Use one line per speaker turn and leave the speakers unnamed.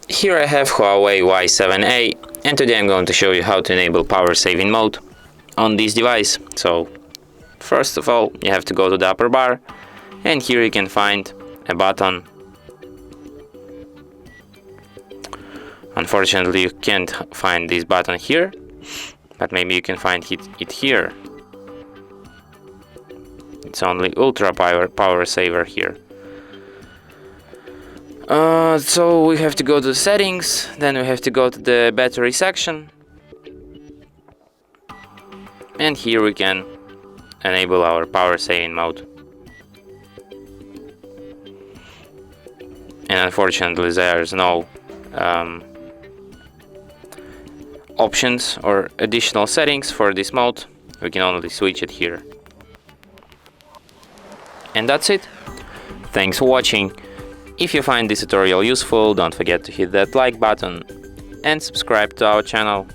Here I have Huawei Y7a, and today I'm going to show you how to enable power saving mode on this device. So first of all, you have to go to the upper bar, and here you can find a button. Unfortunately, you can't find this button here, but maybe you can find it here. It's only ultra power saver here. So we have to go to the settings, then we have to go to the battery section, and here we can enable our power saving mode. And unfortunately there is no options or additional settings for this mode. We can only switch it here. And that's it. Thanks for watching. If you find this tutorial useful, don't forget to hit that like button and subscribe to our channel.